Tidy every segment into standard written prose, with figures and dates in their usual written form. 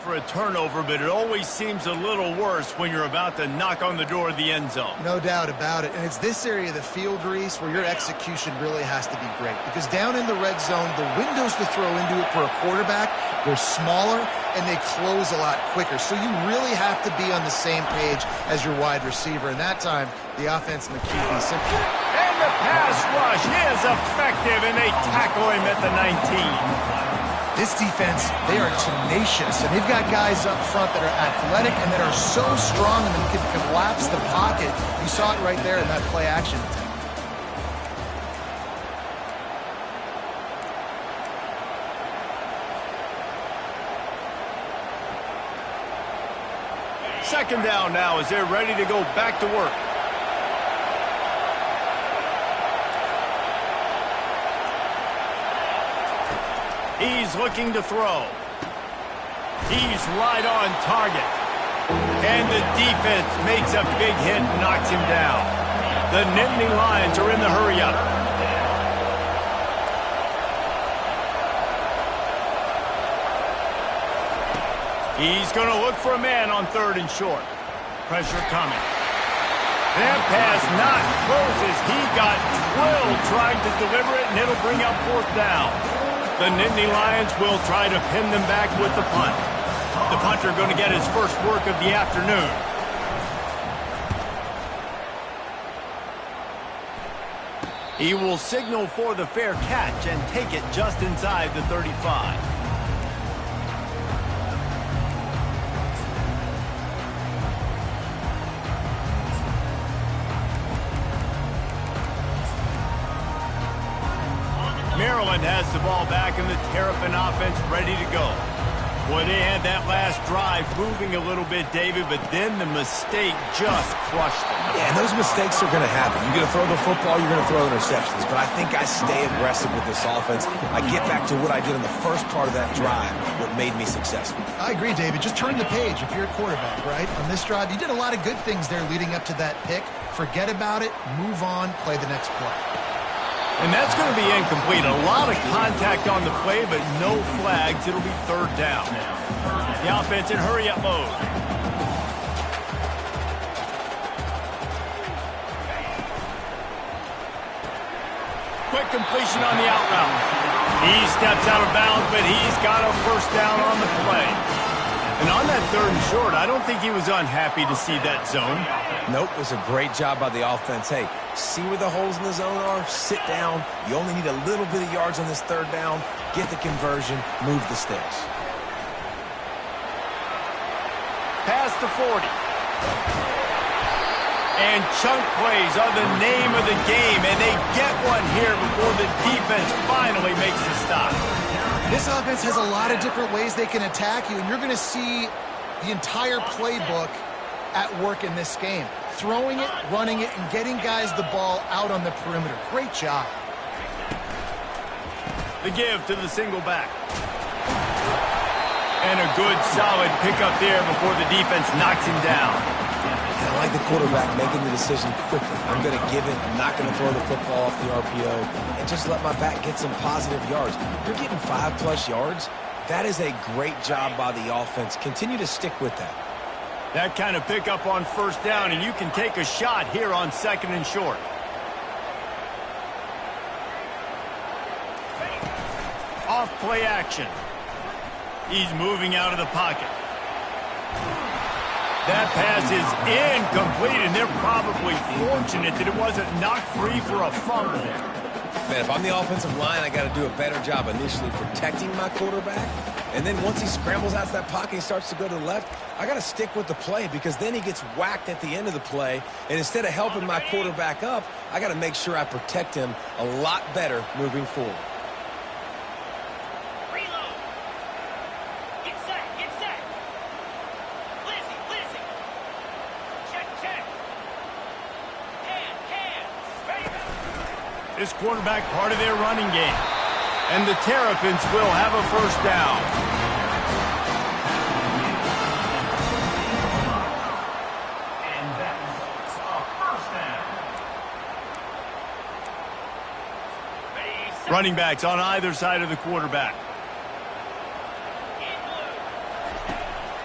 For a turnover, but it always seems a little worse when you're about to knock on the door of the end zone. No doubt about it. And it's this area of the field, Reese, where your execution really has to be great. Because down in the red zone, the windows to throw into it for a quarterback, they're smaller and they close a lot quicker. So you really have to be on the same page as your wide receiver. And that time, the offense and the QB simply... And the pass rush is effective, and they tackle him at the 19. This defense, they are tenacious, and they've got guys up front that are athletic and that are so strong and they can collapse the pocket. You saw it right there in that play action attempt. Second down now as they're ready to go back to work. He's looking to throw. He's right on target. And the defense makes a big hit and knocks him down. The Nittany Lions are in the hurry-up. He's going to look for a man on 3rd and short. Pressure coming. That pass not closes. He got drilled trying to deliver it, and it'll bring up 4th down. The Nittany Lions will try to pin them back with the punt. The punter going to get his first work of the afternoon. He will signal for the fair catch and take it just inside the 35. Maryland has the ball back and the Terrapin offense ready to go. Boy, they had that last drive moving a little bit, David, but then the mistake just crushed them. Yeah, and those mistakes are going to happen. You're going to throw the football, you're going to throw interceptions. But I think I stay aggressive with this offense. I get back to what I did in the first part of that drive, what made me successful. I agree, David. Just turn the page if you're a quarterback, right? On this drive, you did a lot of good things there leading up to that pick. Forget about it, move on, play the next play. And that's going to be incomplete. A lot of contact on the play, but no flags. It'll be 3rd down. The offense in hurry-up mode. Quick completion on the out route. He steps out of bounds, but he's got a 1st down on the play. And on that 3rd and short, I don't think he was unhappy to see that zone. Nope, it was a great job by the offense. Hey, see where the holes in the zone are, sit down. You only need a little bit of yards on this 3rd down. Get the conversion, move the sticks. Past the 40. And chunk plays are the name of the game, and they get one here before the defense finally makes the stop. This offense has a lot of different ways they can attack you, and you're going to see the entire playbook at work in this game. Throwing it, running it, and getting guys the ball out on the perimeter. Great job. The give to the single back. And a good, solid pickup there before the defense knocks him down. I like the quarterback making the decision quickly. I'm going to give it. I'm not going to throw the football off the RPO and just let my back get some positive yards. You're getting 5+ yards. That is a great job by the offense. Continue to stick with that. That kind of pickup on 1st down, and you can take a shot here on 2nd and short. Off play action. He's moving out of the pocket. That pass is incomplete, and they're probably fortunate that it wasn't knocked free for a fumble. Man, if I'm the offensive line, I got to do a better job initially protecting my quarterback. And then once he scrambles out of that pocket, he starts to go to the left, I got to stick with the play because then he gets whacked at the end of the play. And instead of helping my quarterback up, I got to make sure I protect him a lot better moving forward. This quarterback part of their running game. And the Terrapins will have a 1st down. Running backs on either side of the quarterback.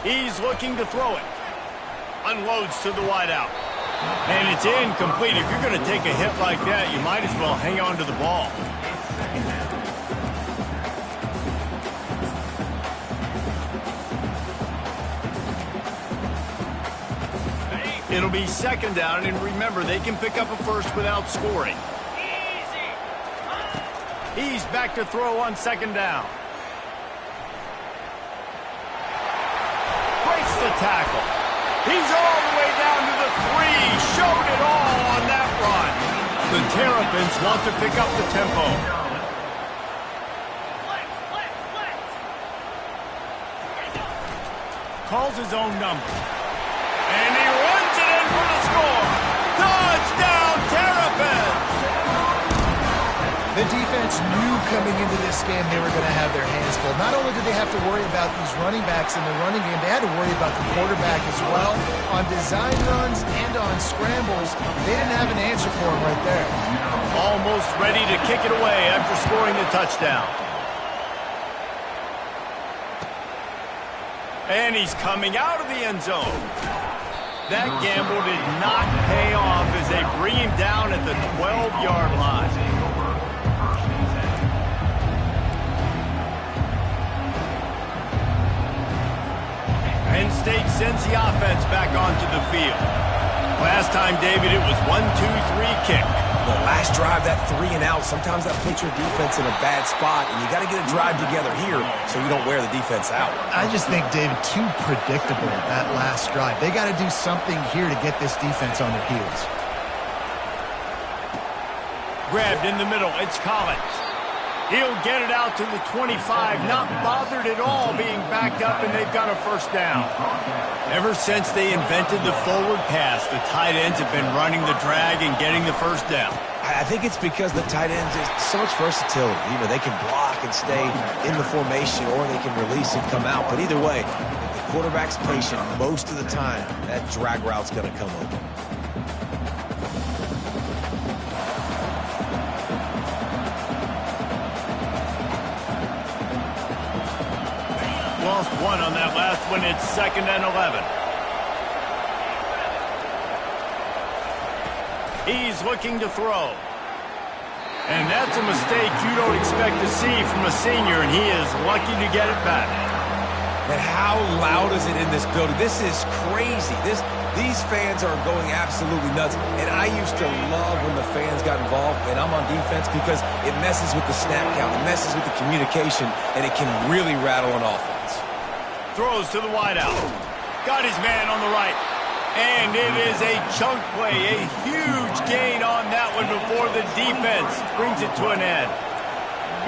He's looking to throw it. Unloads to the wideout. And it's incomplete. If you're going to take a hit like that, you might as well hang on to the ball. It'll be second down, and remember, they can pick up a first without scoring. He's back to throw on second down. Breaks the tackle. He's all the way down to the 3. Showed it all on that run. The Terrapins want to pick up the tempo. Calls his own number. And he runs it in for the score. Touchdown, Terrapins! The defense knew coming into this game they were going to have their hands full. Not only did they have to worry about these running backs in the running game, they had to worry about the quarterback as well. On design runs and on scrambles, they didn't have an answer for him right there. Almost ready to kick it away after scoring the touchdown. And he's coming out of the end zone. That gamble did not pay off as they bring him down at the 12-yard line. Penn State sends the offense back onto the field. Last time, David, it was 1-2-3 kick. The last drive, that 3 and out, sometimes that puts your defense in a bad spot, and you got to get a drive together here so you don't wear the defense out. I just think, David, too predictable that last drive. They got to do something here to get this defense on their heels. Grabbed in the middle, it's Collins. He'll get it out to the 25, not bothered at all being backed up, and they've got a first down. Ever since they invented the forward pass, the tight ends have been running the drag and getting the first down. I think it's because the tight ends is so much versatility. You know, they can block and stay in the formation, or they can release and come out. But either way, if the quarterback's patient most of the time, that drag route's going to come open. Lost one on that last one. It's 2nd and 11. He's looking to throw. And that's a mistake you don't expect to see from a senior, and he is lucky to get it back. And how loud is it in this building? This is crazy. These fans are going absolutely nuts. And I used to love when the fans got involved, and I'm on defense, because it messes with the snap count, it messes with the communication, and it can really rattle an offense. Throws to the wideout. Got his man on the right. And it is a chunk play, a huge gain on that one before the defense brings it to an end.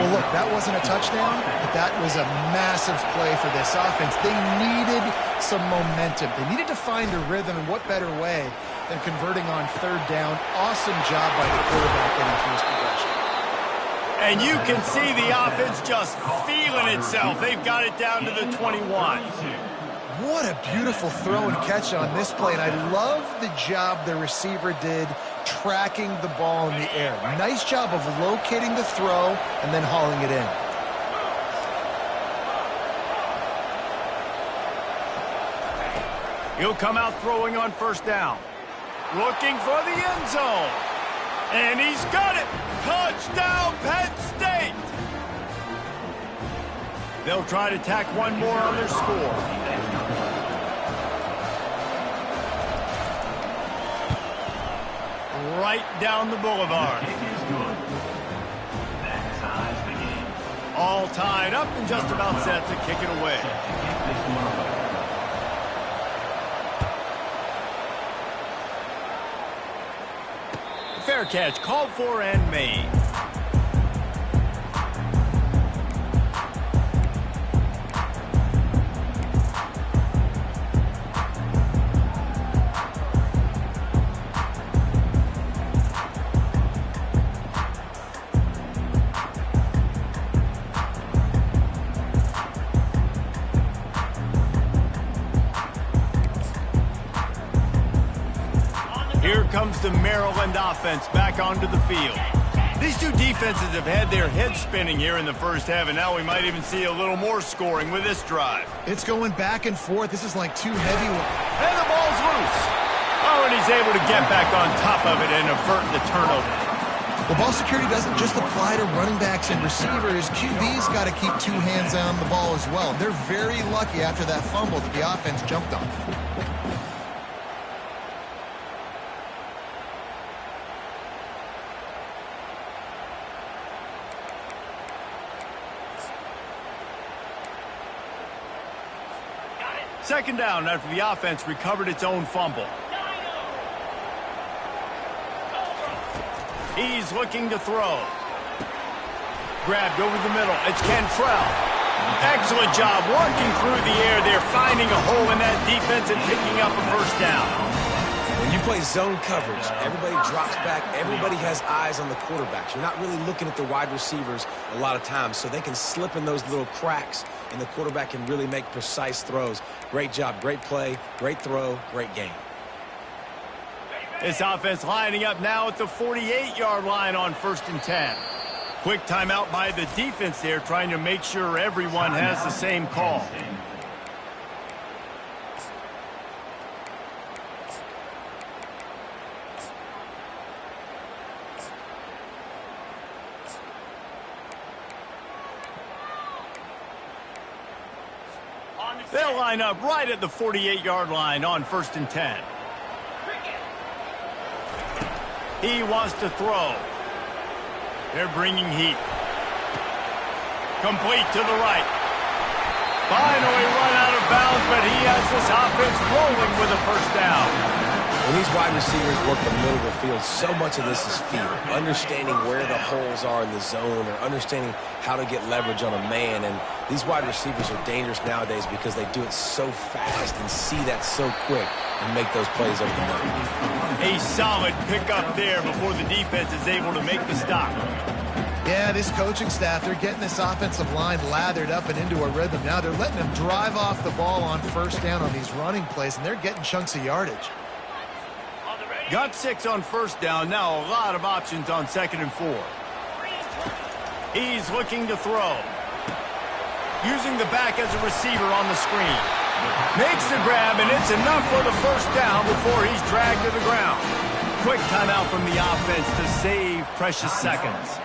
Well, look, that wasn't a touchdown, but that was a massive play for this offense. They needed some momentum. They needed to find a rhythm, and what better way than converting on 3rd down. Awesome job by the quarterback getting through his progression. And you can see the offense just feeling itself. They've got it down to the 21. What a beautiful throw and catch on this play, and I love the job the receiver did tracking the ball in the air. Nice job of locating the throw and then hauling it in. He'll come out throwing on 1st down. Looking for the end zone. And he's got it. Touchdown, Penn State. They'll try to tack one more on their score. Right down the boulevard. All tied up and just about set to kick it away. Fair catch, called for and made. Here comes the Maryland offense back onto the field. These two defenses have had their heads spinning here in the first half, and now we might even see a little more scoring with this drive. It's going back and forth. This is like two heavy ones. And the ball's loose. Oh, and he's able to get back on top of it and avert the turnover. Well, ball security doesn't just apply to running backs and receivers. QB's got to keep two hands on the ball as well. They're very lucky after that fumble that the offense jumped on. Second down after the offense recovered its own fumble. He's looking to throw. Grabbed over the middle. It's Cantrell. Excellent job working through the air there, finding a hole in that defense and picking up a first down. When you play zone coverage, everybody drops back. Everybody has eyes on the quarterbacks. You're not really looking at the wide receivers a lot of times, so they can slip in those little cracks, and the quarterback can really make precise throws. Great job, great play, great throw, great game. This offense lining up now at the 48-yard line on 1st and 10. Quick timeout by the defense there, trying to make sure everyone has the same call. They'll line up right at the 48-yard line on 1st and 10. He wants to throw. They're bringing heat. Complete to the right. Finally run out of bounds, but he has this offense rolling with a first down. When these wide receivers work the middle of the field, so much of this is feel. Understanding where the holes are in the zone or understanding how to get leverage on a man. And these wide receivers are dangerous nowadays because they do it so fast and see that so quick and make those plays over the middle. A solid pickup there before the defense is able to make the stop. Yeah, this coaching staff, they're getting this offensive line lathered up and into a rhythm. Now they're letting them drive off the ball on first down on these running plays, and they're getting chunks of yardage. Got 6 on first down. Now a lot of options on 2nd and 4. He's looking to throw. Using the back as a receiver on the screen. Makes the grab, and it's enough for the first down before he's dragged to the ground. Quick timeout from the offense to save precious seconds.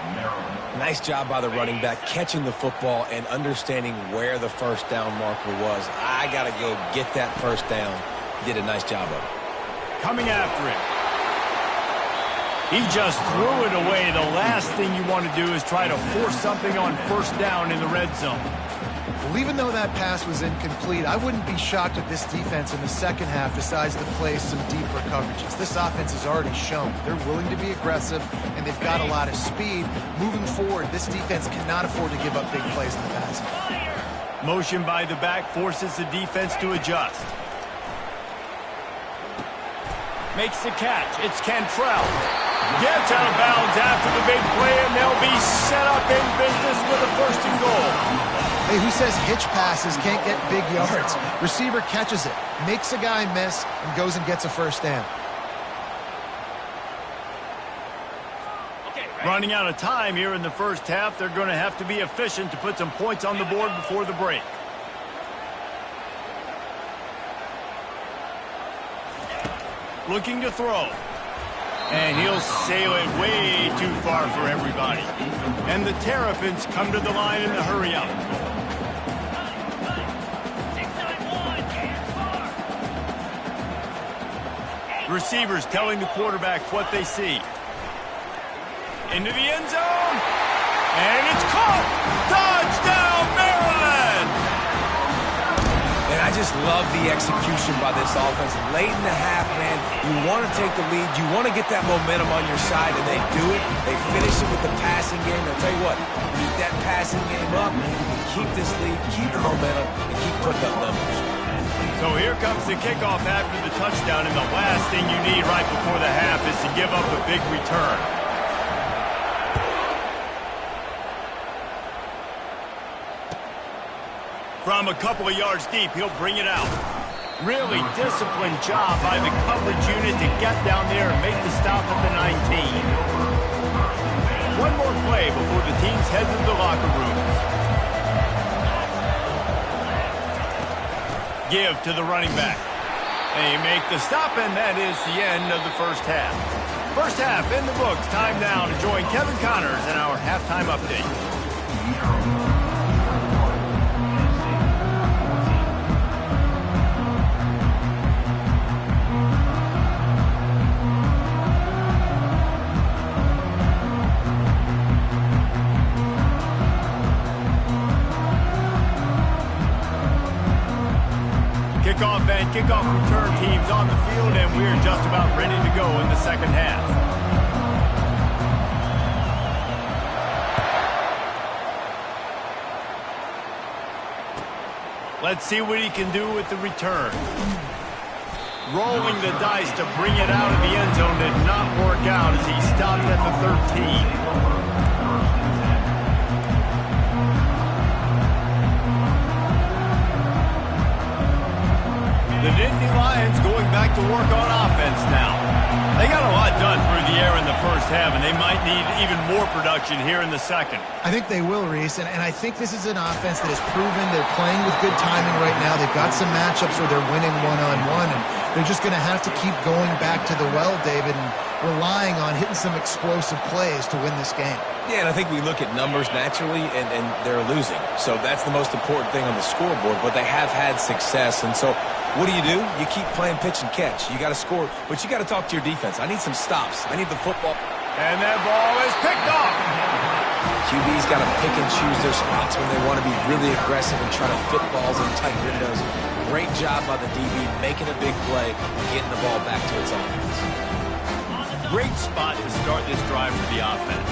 Nice job by the running back, catching the football and understanding where the first down marker was. I got to go get that first down. Did a nice job of it. Coming after him. He just threw it away. The last thing you want to do is try to force something on first down in the red zone. Well, even though that pass was incomplete, I wouldn't be shocked if this defense in the second half decides to play some deeper coverages. This offense has already shown they're willing to be aggressive, and they've got a lot of speed. Moving forward, this defense cannot afford to give up big plays in the passing. Motion by the back forces the defense to adjust. Makes the catch. It's Cantrell. Gets out of bounds after the big play, and they'll be set up in business with a 1st and goal. Hey, who says hitch passes can't get big yards? Receiver catches it, makes a guy miss, and goes and gets a first down. Running out of time here in the first half. They're going to have to be efficient to put some points on the board before the break. Looking to throw. And he'll sail it way too far for everybody. And the Terrapins come to the line in the hurry-up. Receivers telling the quarterback what they see. Into the end zone. And it's caught. Touchdown, Maryland! And I just love the execution by this offense. Late in the half, man, you want to take the lead. You want to get that momentum on your side, and they do it. They finish it with the passing game. I'll tell you what, keep that passing game up, keep this lead, keep the momentum, and keep putting up numbers. So here comes the kickoff after the touchdown, and the last thing you need right before the half is to give up a big return. From a couple of yards deep, he'll bring it out. Really disciplined job by the coverage unit to get down there and make the stop at the 19. One more play before the teams head to the locker rooms. Give to the running back. They make the stop, and that is the end of the first half. First half in the books. Time now to join Kevin Connors in our halftime update. Kickoff and kickoff return teams on the field, and we're just about ready to go in the second half. Let's see what he can do with the return. Rolling the dice to bring it out of the end zone did not work out as he stopped at the 13. The Nittany Lions going back to work on offense now. They got a lot done through the air in the first half, and they might need even more production here in the second. I think they will, Reese, and I think this is an offense that has proven they're playing with good timing right now. They've got some matchups where they're winning one-on-one, and they're just going to have to keep going back to the well, David, and relying on hitting some explosive plays to win this game. Yeah, and I think we look at numbers naturally, and they're losing. So that's the most important thing on the scoreboard, but they have had success. And so what do? You keep playing pitch and catch. You got to score, but you got to talk to your defense. I need some stops. I need the football. And that ball is picked off. QB's got to pick and choose their spots when they want to be really aggressive and try to fit balls in tight windows. Great job by the DB making a big play and getting the ball back to its offense. Great spot to start this drive for the offense.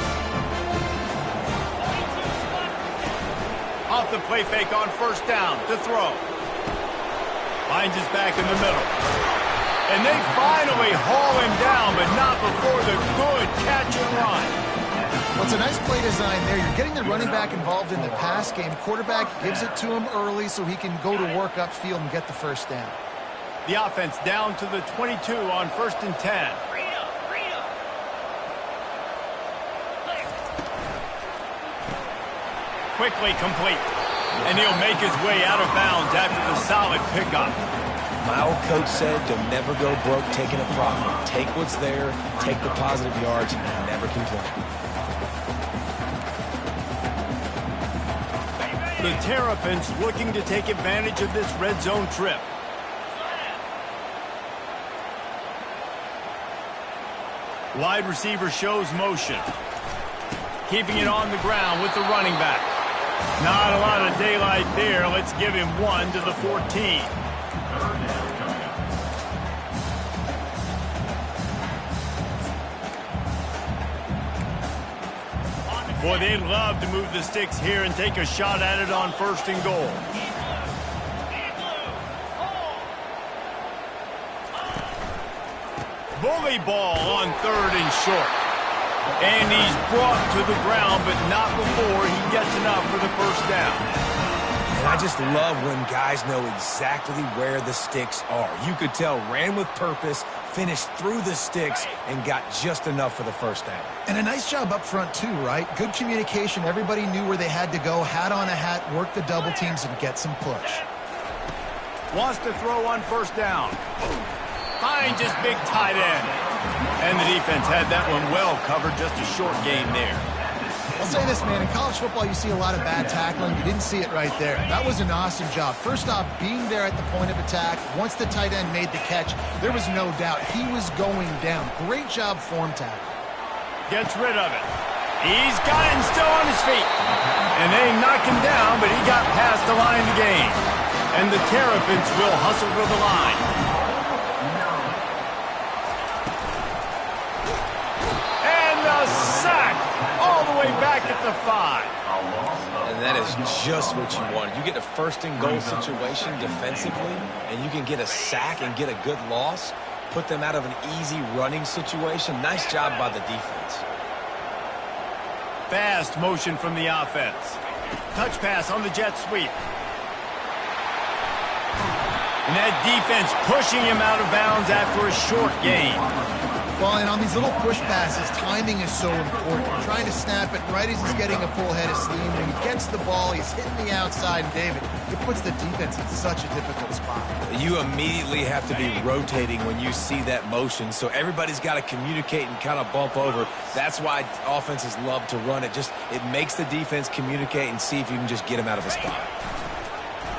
Off the play fake on first down to throw. Finds his back in the middle. And they finally haul him down, but not before the good catch and run. Well, it's a nice play design there. You're getting the running back involved in the pass game. Quarterback gives it to him early so he can go to work upfield and get the first down. The offense down to the 22 on 1st and 10. Quickly complete. And he'll make his way out of bounds after the solid pickup. My old coach said, you'll never go broke taking a profit. Take what's there, take the positive yards, and never complain. The Terrapins looking to take advantage of this red zone trip. Wide receiver shows motion. Keeping it on the ground with the running back. Not a lot of daylight there. Let's give him one to the 14. Boy, they'd love to move the sticks here and take a shot at it on 1st and goal. Bully ball on 3rd and short. And he's brought to the ground, but not before he gets enough for the first down. And I just love when guys know exactly where the sticks are. You could tell, ran with purpose, finished through the sticks, and got just enough for the first down. And a nice job up front, too, right? Good communication. Everybody knew where they had to go. Hat on a hat, work the double teams, and get some push. Wants to throw on 1st down. Finds his big tight end. And the defense had that one well covered, just a short gain there. I'll say this, man, in college football you see a lot of bad tackling. You didn't see it right there. That was an awesome job. First off, being there at the point of attack. Once the tight end made the catch, there was no doubt he was going down. Great job form tackle. Gets rid of it. He's got it and still on his feet. And they knock him down, but he got past the line to gain. And the Terrapins will hustle to the line. Sack all the way back at the 5. And that is just what you want. You get a 1st and goal situation defensively, and you can get a sack and get a good loss, put them out of an easy running situation. Nice job by the defense. Fast motion from the offense. Touch pass on the jet sweep. And that defense pushing him out of bounds after a short gain. Well, and on these little push passes, timing is so important. Trying to snap it right as he's getting a full head of steam. When he gets the ball, he's hitting the outside. And David, it puts the defense in such a difficult spot. You immediately have to be rotating when you see that motion, so everybody's got to communicate and kind of bump over. That's why offenses love to run it. It makes the defense communicate and see if you can just get him out of a spot.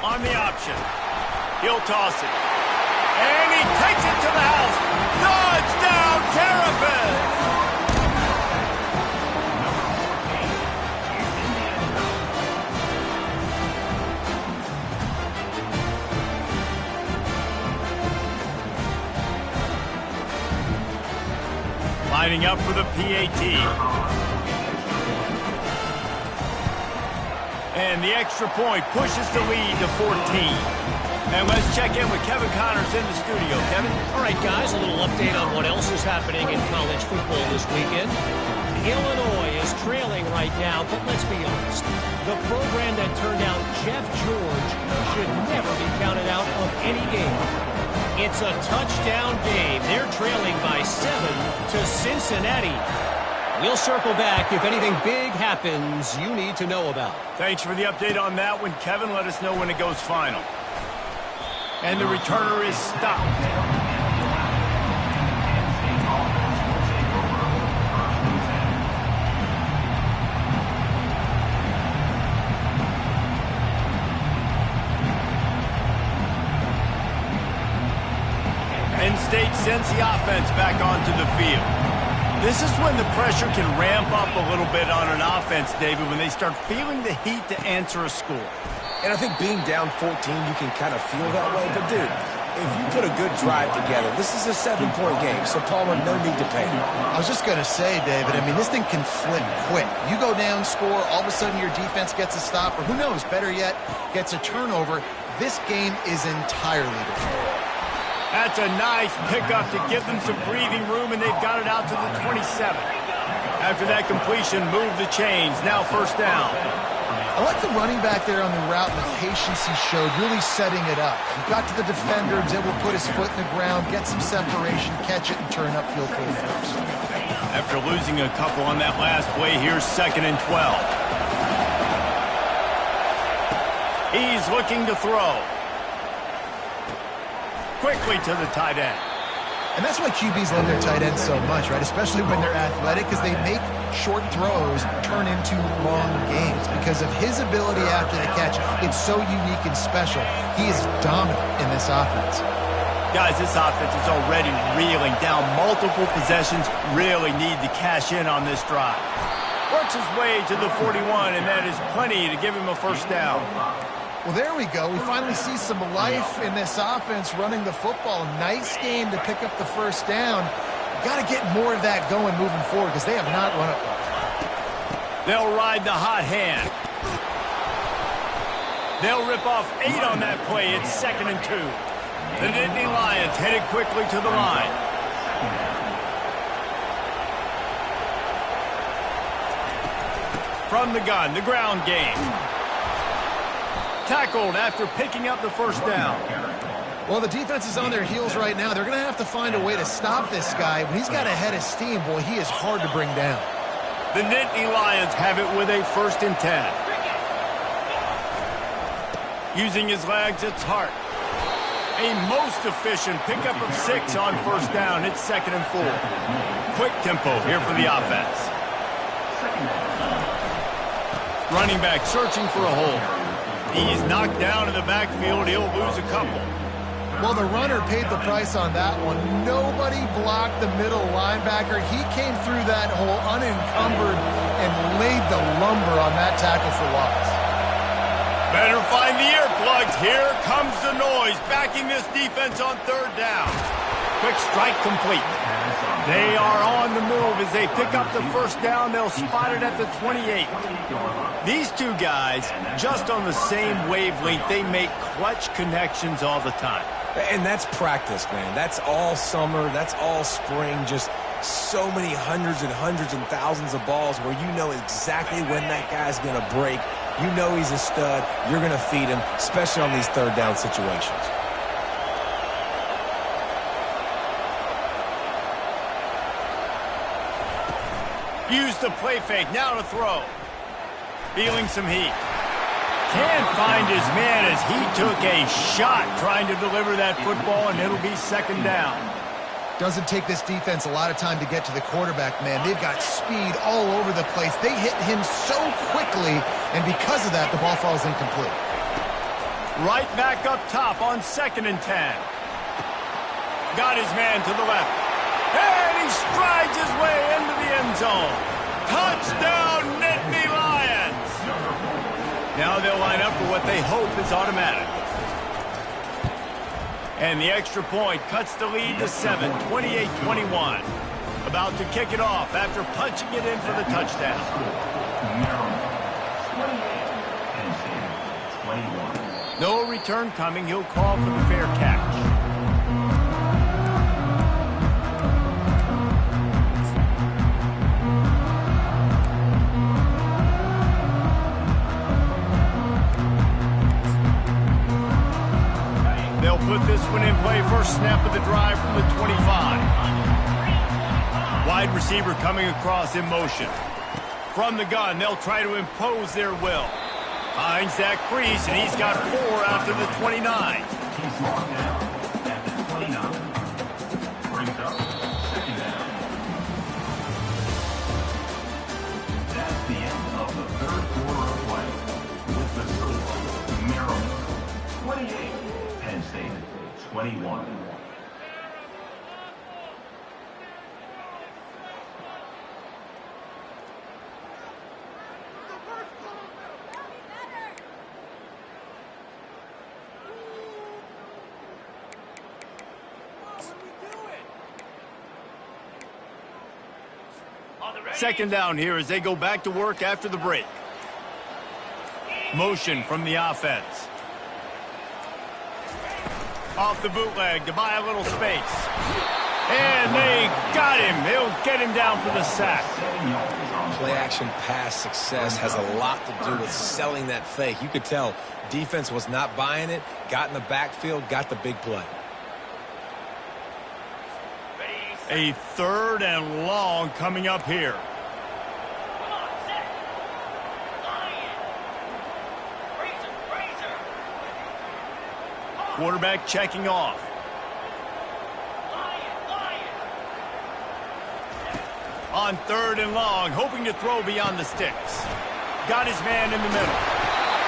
On the option, he'll toss it. And he takes it to the house. Touchdown, Terrapins! Lining up for the PAT. And the extra point pushes the lead to 14. And let's check in with Kevin Connors in the studio. Kevin? All right, guys, a little update on what else is happening in college football this weekend. Illinois is trailing right now, but let's be honest. The program that turned out Jeff George should never be counted out of any game. It's a touchdown game. They're trailing by 7 to Cincinnati. We'll circle back if anything big happens you need to know about. Thanks for the update on that one, Kevin. Let us know when it goes final. And the returner is stopped. Penn State sends the offense back onto the field. This is when the pressure can ramp up a little bit on an offense, David, when they start feeling the heat to answer a score. And I think being down 14, you can kind of feel that way. But, dude, if you put a good drive together, this is a 7-point game, so Palmer, no need to panic. I was just going to say, David, I mean, this thing can flip quick. You go down, score, all of a sudden your defense gets a stop, or who knows, better yet, gets a turnover. This game is entirely different. That's a nice pickup to give them some breathing room, and they've got it out to the 27. After that completion, move the chains. Now first down. I like the running back there on the route and the patience he showed, really setting it up. He got to the defender, was able to put his foot in the ground, get some separation, catch it, and turn upfield for the first. After losing a couple on that last play, here's 2nd and 12. He's looking to throw. Quickly to the tight end. And that's why QBs love their tight ends so much, right? Especially when they're athletic, because they make short throws turn into long games because of his ability after the catch. It's so unique and special. He is dominant in this offense. Guys, this offense is already reeling down multiple possessions. Really need to cash in on this drive. Works his way to the 41, and that is plenty to give him a first down. Well, there we go. We finally see some life in this offense running the football. Nice game to pick up the first down. Got to get more of that going moving forward because they have not run it well. They'll ride the hot hand. They'll rip off 8 on that play. It's 2nd and 2. The Nittany Lions headed quickly to the line. From the gun, the ground game. Tackled after picking up the first down. Well, the defense is on their heels right now. They're going to have to find a way to stop this guy. When he's got a head of steam, boy, he is hard to bring down. The Nittany Lions have it with a 1st and 10. Using his legs, it's Hart. A most efficient pickup of 6 on first down. It's 2nd and 4. Quick tempo here for the offense. Running back searching for a hole. He's knocked down in the backfield. He'll lose a couple. Well, the runner paid the price on that one. Nobody blocked the middle linebacker. He came through that hole unencumbered and laid the lumber on that tackle for loss. Better find the earplugs. Here comes the noise, backing this defense on 3rd down. Quick strike complete. They are on the move as they pick up the first down. They'll spot it at the 28. These two guys, just on the same wavelength, they make clutch connections all the time. And that's practice, man. That's all summer. That's all spring. Just so many hundreds and thousands of balls where you know exactly when that guy's going to break. You know he's a stud. You're going to feed him, especially on these 3rd down situations. Use the play fake, now to throw. Feeling some heat. Can't find his man as he took a shot trying to deliver that football, and it'll be second down. Doesn't take this defense a lot of time to get to the quarterback, man. They've got speed all over the place. They hit him so quickly, and because of that, the ball falls incomplete. Right back up top on 2nd and 10. Got his man to the left. And he strides his way into the end zone. Touchdown, Nittany Lions! Now they'll line up for what they hope is automatic. And the extra point cuts the lead to 7, 28-21. About to kick it off after punching it in for the touchdown. No return coming. He'll call for the fair catch. They'll put this one in play. First snap of the drive from the 25. Wide receiver coming across in motion. From the gun, they'll try to impose their will. Finds that crease, and he's got 4 after the 29. He's marked down at the 29. Brings up second down. That's the end of the third quarter of play. With the score, Maryland 28, Penn State 21. Second down here as they go back to work after the break. Motion from the offense. Off the bootleg to buy a little space. And they got him. They'll get him down for the sack. Play-action pass success has a lot to do with selling that fake. You could tell defense was not buying it, got in the backfield, got the big play. A 3rd and long coming up here. Quarterback checking off. On 3rd and long, hoping to throw beyond the sticks. Got his man in the middle.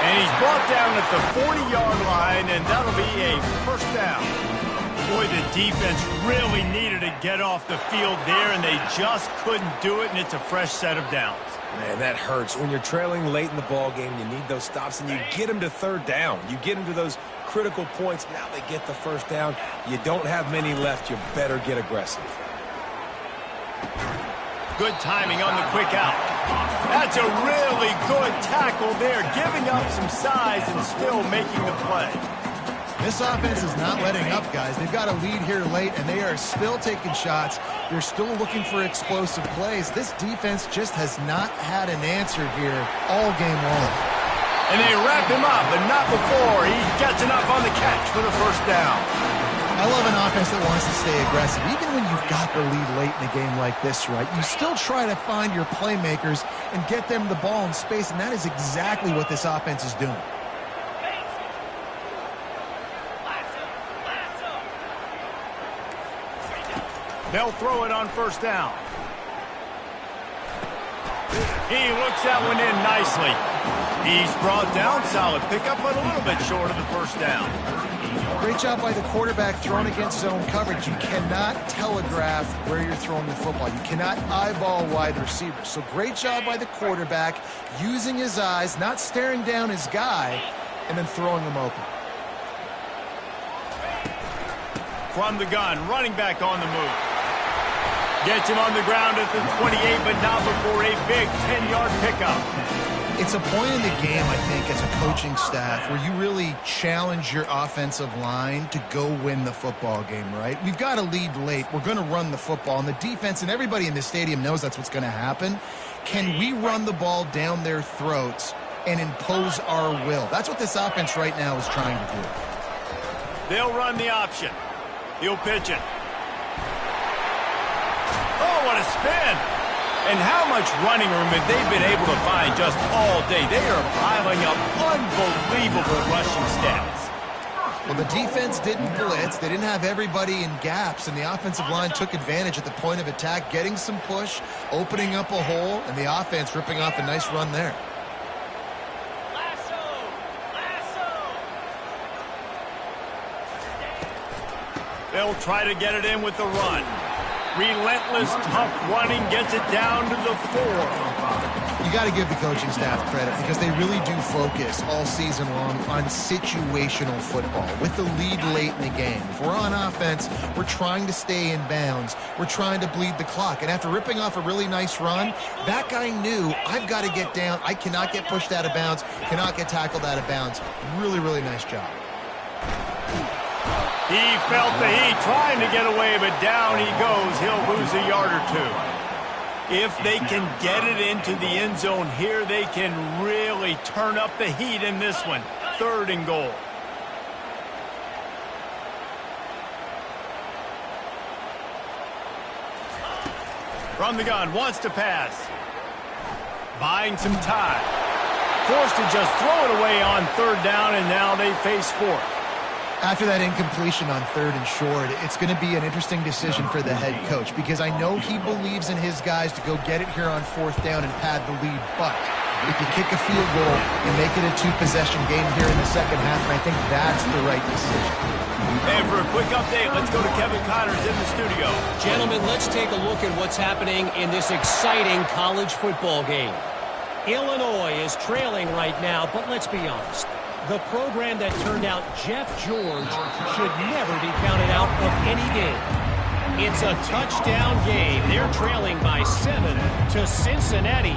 And he's brought down at the 40-yard line, and that'll be a first down. Boy, the defense really needed to get off the field there, and they just couldn't do it, and it's a fresh set of downs. Man, that hurts. When you're trailing late in the ball game, you need those stops, and you get them to 3rd down. You get them to those critical points. Now they get the first down. You don't have many left. You better get aggressive. Good timing on the quick out. That's a really good tackle there, giving up some size and still making the play. This offense is not letting up, guys. They've got a lead here late, and they are still taking shots. They're still looking for explosive plays. This defense just has not had an answer here all game long. And they wrap him up, but not before he gets enough on the catch for the first down. I love an offense that wants to stay aggressive. Even when you've got the lead late in a game like this, right, you still try to find your playmakers and get them the ball in space, and that is exactly what this offense is doing. They'll throw it on first down. He looks that one in nicely. He's brought down, solid pickup, but a little bit short of the first down. Great job by the quarterback throwing against zone coverage. You cannot telegraph where you're throwing the football. You cannot eyeball wide receivers. So great job by the quarterback using his eyes, not staring down his guy, and then throwing him open. From the gun, running back on the move. Gets him on the ground at the 28, but not before a big 10-yard pickup. It's a point in the game, I think, as a coaching staff where you really challenge your offensive line to go win the football game, right? We've got a lead late. We're going to run the football, and the defense and everybody in the stadium knows that's what's going to happen. Can we run the ball down their throats and impose our will? That's what this offense right now is trying to do. They'll run the option. He'll pitch it. Oh, what a spin. And how much running room have they been able to find just all day? They are piling up unbelievable rushing stats. Well, the defense didn't blitz. They didn't have everybody in gaps, and the offensive line took advantage at the point of attack, getting some push, opening up a hole, and the offense ripping off a nice run there. They'll try to get it in with the run. Relentless, tough running gets it down to the 4. You got to give the coaching staff credit because they really do focus all season long on situational football with the lead late in the game. If we're on offense, we're trying to stay in bounds. We're trying to bleed the clock. And after ripping off a really nice run, that guy knew, I've got to get down. I cannot get pushed out of bounds, cannot get tackled out of bounds. Really, really nice job. He felt the heat trying to get away, but down he goes. He'll lose a yard or 2. If they can get it into the end zone here, they can really turn up the heat in this one. 3rd and goal. From the gun, wants to pass. Buying some time. Forced to just throw it away on 3rd down, and now they face 4th. After that incompletion on 3rd and short, it's going to be an interesting decision for the head coach because I know he believes in his guys to go get it here on 4th down and pad the lead. But if you kick a field goal and make it a 2-possession game here in the second half, and I think that's the right decision. And for a quick update, let's go to Kevin Connors in the studio. Gentlemen, let's take a look at what's happening in this exciting college football game. Illinois is trailing right now, but let's be honest. The program that turned out Jeff George should never be counted out of any game. It's a touchdown game. They're trailing by 7 to Cincinnati.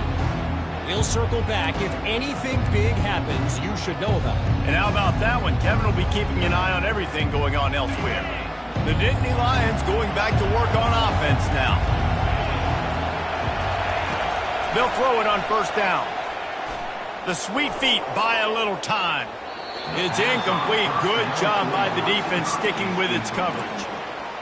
We'll circle back. If anything big happens, you should know about it. And how about that one? Kevin will be keeping an eye on everything going on elsewhere. The Nittany Lions going back to work on offense now. They'll throw it on 1st down. The Sweet Feet buy a little time. It's incomplete. Good job by the defense sticking with its coverage.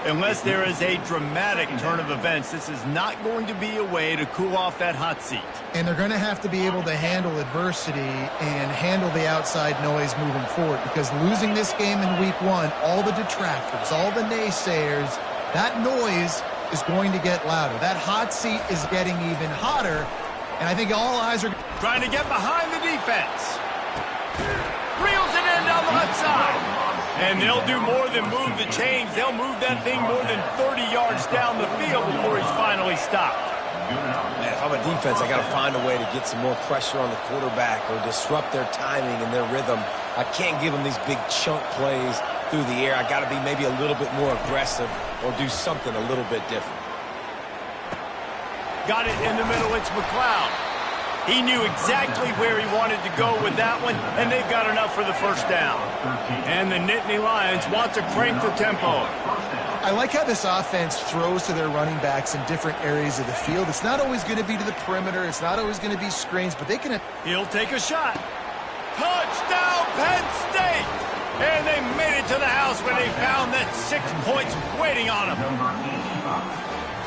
Unless there is a dramatic turn of events, this is not going to be a way to cool off that hot seat. And they're going to have to be able to handle adversity and handle the outside noise moving forward because losing this game in week 1, all the detractors, all the naysayers, that noise is going to get louder. That hot seat is getting even hotter. And I think all eyes are trying to get behind the defense. Reels it in down the left side. And they'll do more than move the chains. They'll move that thing more than 30 yards down the field before he's finally stopped. Man, if I'm a defense, I got to find a way to get some more pressure on the quarterback or disrupt their timing and their rhythm. I can't give them these big chunk plays through the air. I got to be maybe a little bit more aggressive or do something a little bit different. Got it in the middle. It's McLeod. He knew exactly where he wanted to go with that one, and they've got enough for the 1st down. And the Nittany Lions want to crank the tempo. I like how this offense throws to their running backs in different areas of the field. It's not always going to be to the perimeter. It's not always going to be screens, but they can... He'll take a shot. Touchdown, Penn State! And they made it to the house when they found that 6 points waiting on them.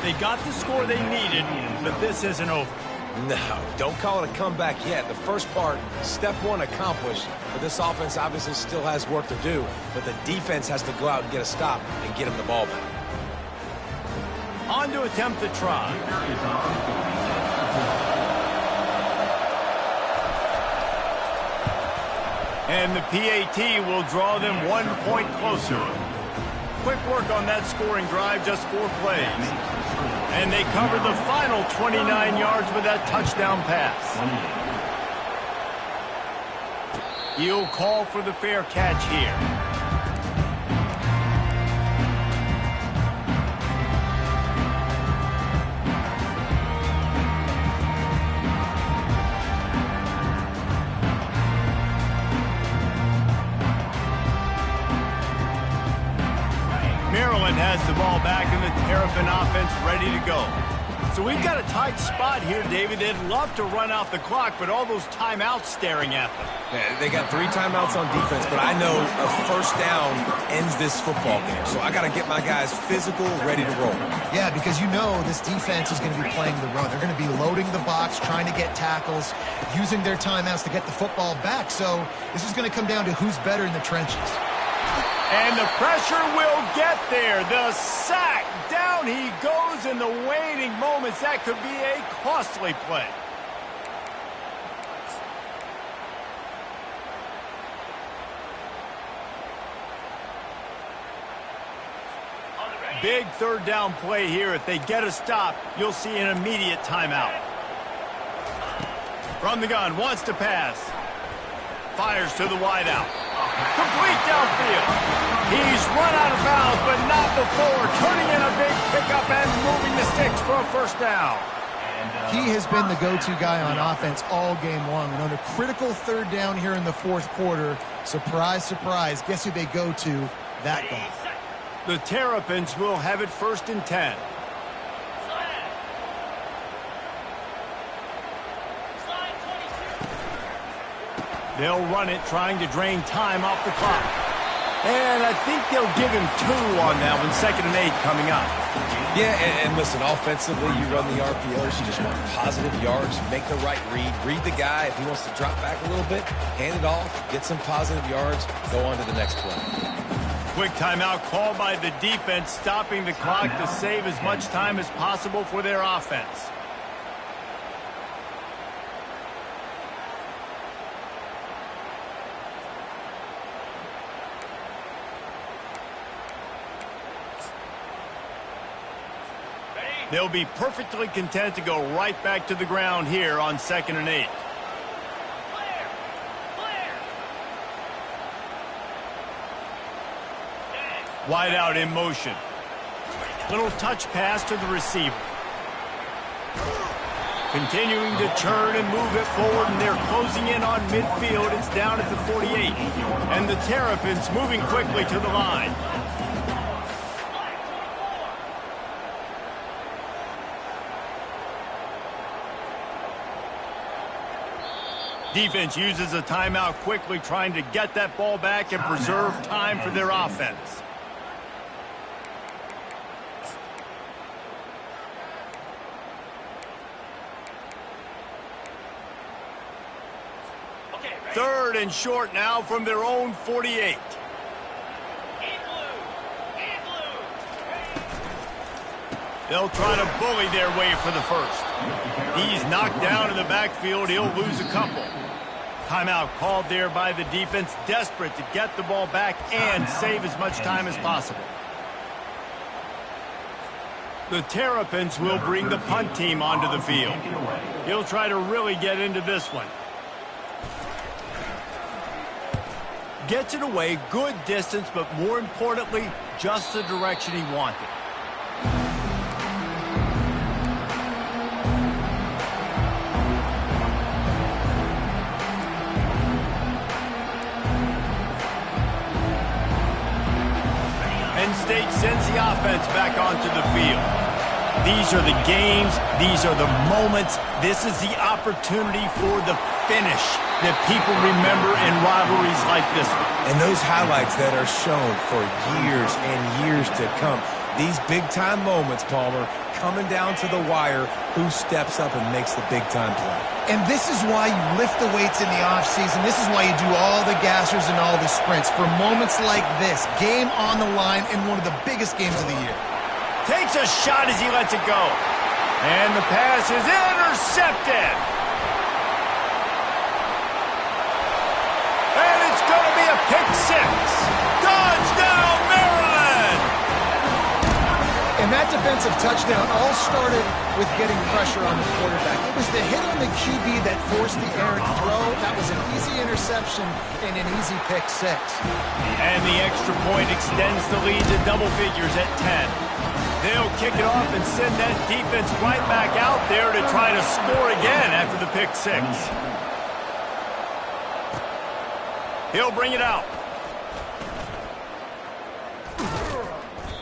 They got the score they needed, but this isn't over. No, don't call it a comeback yet. The first part, step 1 accomplished, but this offense obviously still has work to do, but the defense has to go out and get a stop and get him the ball back. On to attempt the try. And the PAT will draw them 1 point closer. Quick work on that scoring drive, just 4 plays. And they covered the final 29 yards with that touchdown pass. He'll call for the fair catch here. Maryland has the ball back and the Terrapin offense ready to go. So we've got a tight spot here, David. They'd love to run out the clock, but all those timeouts staring at them. Yeah, they got 3 timeouts on defense, but I know a first down ends this football game. So I got to get my guys physical, ready to roll. Yeah, because you know this defense is going to be playing the run. They're going to be loading the box, trying to get tackles, using their timeouts to get the football back. So this is going to come down to who's better in the trenches. And the pressure will get there. The sack. Down he goes in the waning moments. That could be a costly play. Big third down play here. If they get a stop, you'll see an immediate timeout. From the gun, wants to pass. Fires to the wideout. Complete downfield. He's run out of bounds, but not before. Turning in a big pickup and moving the sticks for a first down. He has been the go-to guy on offense all game long. And on a critical third down here in the fourth quarter, surprise, surprise, guess who they go to? That guy. The Terrapins will have it 1st and 10. They'll run it, trying to drain time off the clock. And I think they'll give him 2 on that one. 2nd and 8 coming up. Yeah, and listen, offensively, you run the RPOs. You just want positive yards, make the right read the guy. If he wants to drop back a little bit, hand it off, get some positive yards, go on to the next play. Quick timeout called by the defense, stopping the clock to save as much time as possible for their offense. They'll be perfectly content to go right back to the ground here on 2nd and 8. Wide out in motion. Little touch pass to the receiver. Continuing to turn and move it forward, and they're closing in on midfield. It's down at the 48. And the Terrapins moving quickly to the line. Defense uses a timeout quickly, trying to get that ball back and preserve time for their offense. Third and short now from their own 48. They'll try to bully their way for the first. He's knocked down in the backfield. He'll lose a couple. Timeout called there by the defense, desperate to get the ball back and save as much time as possible. The Terrapins will bring the punt team onto the field. He'll try to really get into this one. Gets it away, good distance, but more importantly, just the direction he wanted. Penn State sends the offense back onto the field. These are the games. These are the moments. This is the opportunity for the finish that people remember in rivalries like this one. And those highlights that are shown for years and years to come. These big-time moments, Palmer, coming down to the wire, who steps up and makes the big-time play. And this is why you lift the weights in the offseason. This is why you do all the gassers and all the sprints. For moments like this, game on the line in one of the biggest games of the year. Takes a shot as he lets it go. And the pass is intercepted. And it's going to be a pick six. Touchdown, Maryland! And that defensive touchdown all started with getting pressure on the quarterback. It was the hit on the QB that forced the errant throw. That was an easy interception and an easy pick six. And the extra point extends the lead to double figures at 10. They'll kick it off and send that defense right back out there to try to score again after the pick six. He'll bring it out.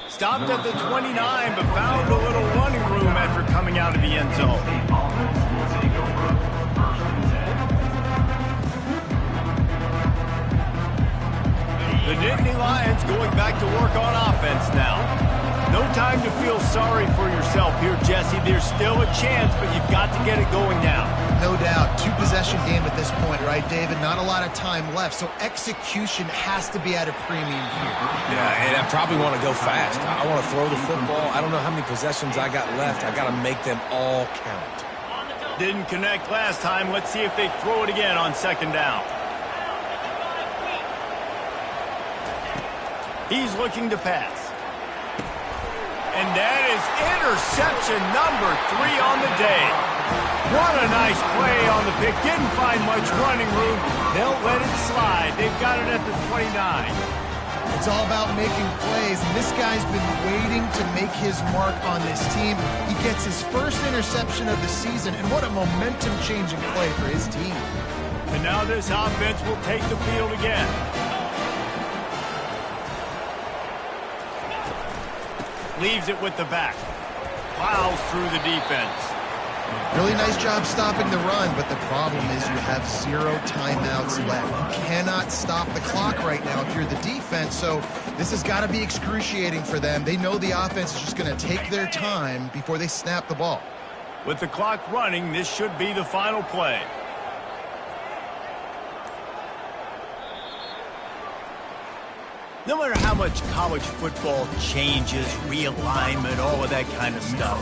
Stopped at the 29, but found a little running room after coming coming out of the end zone. State offense will take over. First and 10. The Nittany Lions going back to work on offense now. No time to feel sorry for yourself here, Jesse. There's still a chance, but you've got to get it going now. No doubt. Two-possession game at this point, right, David? Not a lot of time left, so execution has to be at a premium here. Yeah, and I probably want to go fast. I want to throw the football. I don't know how many possessions I got left. I got to make them all count. Didn't connect last time. Let's see if they throw it again on second down. He's looking to pass. And that is interception number 3 on the day. What a nice play on the pick. Didn't find much running room. They'll let it slide. They've got it at the 29. It's all about making plays, and this guy's been waiting to make his mark on this team. He gets his first interception of the season, and what a momentum-changing play for his team. And now this offense will take the field again. Leaves it with the back. Plows through the defense. Really nice job stopping the run, but the problem is you have 0 timeouts left. You cannot stop the clock right now if you're the defense, so this has got to be excruciating for them. They know the offense is just going to take their time before they snap the ball. With the clock running, this should be the final play. No matter how much college football changes, realignment, all of that kind of stuff,